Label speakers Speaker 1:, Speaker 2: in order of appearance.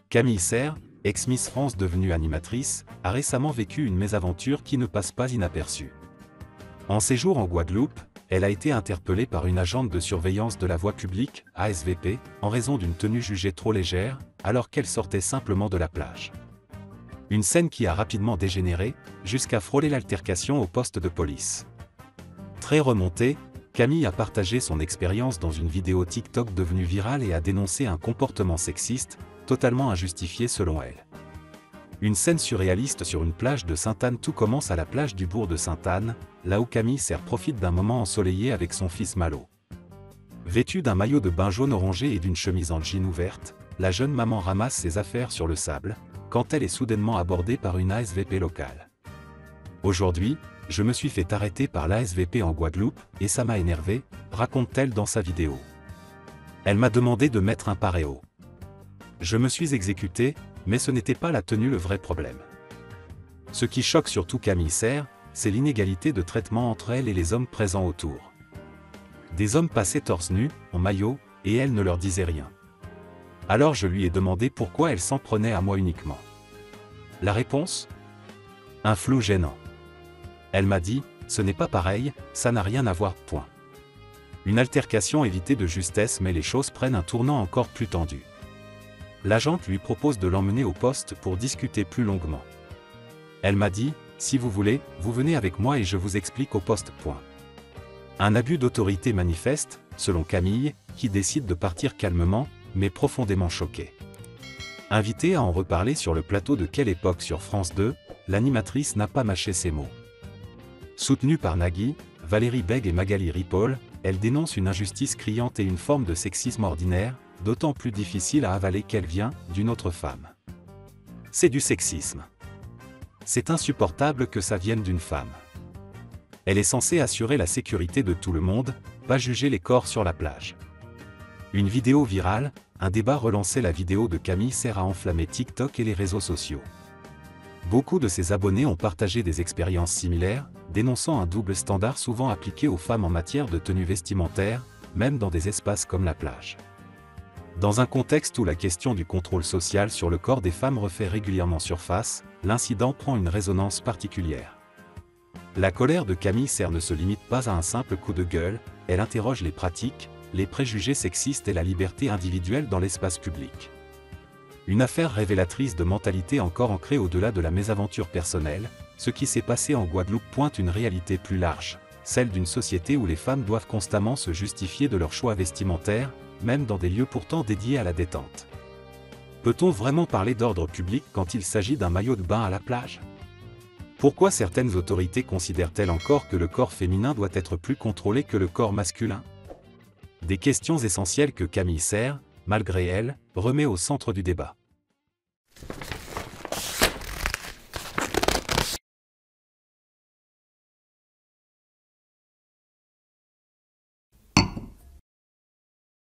Speaker 1: Camille Serre, ex-Miss France devenue animatrice, a récemment vécu une mésaventure qui ne passe pas inaperçue. En séjour en Guadeloupe, elle a été interpellée par une agente de surveillance de la voie publique, ASVP, en raison d'une tenue jugée trop légère, alors qu'elle sortait simplement de la plage. Une scène qui a rapidement dégénéré, jusqu'à frôler l'altercation au poste de police. Très remontée, Camille a partagé son expérience dans une vidéo TikTok devenue virale et a dénoncé un comportement sexiste, totalement injustifié selon elle. Une scène surréaliste sur une plage de Sainte-Anne. Tout commence à la plage du bourg de Sainte-Anne, là où Camille Serre profite d'un moment ensoleillé avec son fils Malo. Vêtue d'un maillot de bain jaune orangé et d'une chemise en jean ouverte, la jeune maman ramasse ses affaires sur le sable, quand elle est soudainement abordée par une ASVP locale. Aujourd'hui, je me suis fait arrêter par l'ASVP en Guadeloupe, et ça m'a énervé, raconte-t-elle dans sa vidéo. Elle m'a demandé de mettre un paréo. Je me suis exécuté, mais ce n'était pas la tenue le vrai problème. Ce qui choque surtout Camille Serre, c'est l'inégalité de traitement entre elle et les hommes présents autour. Des hommes passaient torse nu, en maillot, et elle ne leur disait rien. Alors je lui ai demandé pourquoi elle s'en prenait à moi uniquement. La réponse ? Un flou gênant. Elle m'a dit, ce n'est pas pareil, ça n'a rien à voir, point. Une altercation évitée de justesse, mais les choses prennent un tournant encore plus tendu. L'agente lui propose de l'emmener au poste pour discuter plus longuement. Elle m'a dit, si vous voulez, vous venez avec moi et je vous explique au poste, point. Un abus d'autorité manifeste, selon Camille, qui décide de partir calmement, mais profondément choquée. Invitée à en reparler sur le plateau de Quelle époque sur France 2, l'animatrice n'a pas mâché ses mots. Soutenue par Nagui, Valérie Bègue et Magali Ripoll, elle dénonce une injustice criante et une forme de sexisme ordinaire, d'autant plus difficile à avaler qu'elle vient d'une autre femme. C'est du sexisme. C'est insupportable que ça vienne d'une femme. Elle est censée assurer la sécurité de tout le monde, pas juger les corps sur la plage. Une vidéo virale, un débat relancé. La vidéo de Camille Serre a enflammé TikTok et les réseaux sociaux. Beaucoup de ses abonnés ont partagé des expériences similaires, dénonçant un double standard souvent appliqué aux femmes en matière de tenue vestimentaire, même dans des espaces comme la plage. Dans un contexte où la question du contrôle social sur le corps des femmes refait régulièrement surface, l'incident prend une résonance particulière. La colère de Camille Serre ne se limite pas à un simple coup de gueule, elle interroge les pratiques, les préjugés sexistes et la liberté individuelle dans l'espace public. Une affaire révélatrice de mentalité encore ancrée au-delà de la mésaventure personnelle, ce qui s'est passé en Guadeloupe pointe une réalité plus large, celle d'une société où les femmes doivent constamment se justifier de leur choix vestimentaire, même dans des lieux pourtant dédiés à la détente. Peut-on vraiment parler d'ordre public quand il s'agit d'un maillot de bain à la plage ? Pourquoi certaines autorités considèrent-elles encore que le corps féminin doit être plus contrôlé que le corps masculin ? Des questions essentielles que Camille Serre, malgré elle, remet au centre du débat.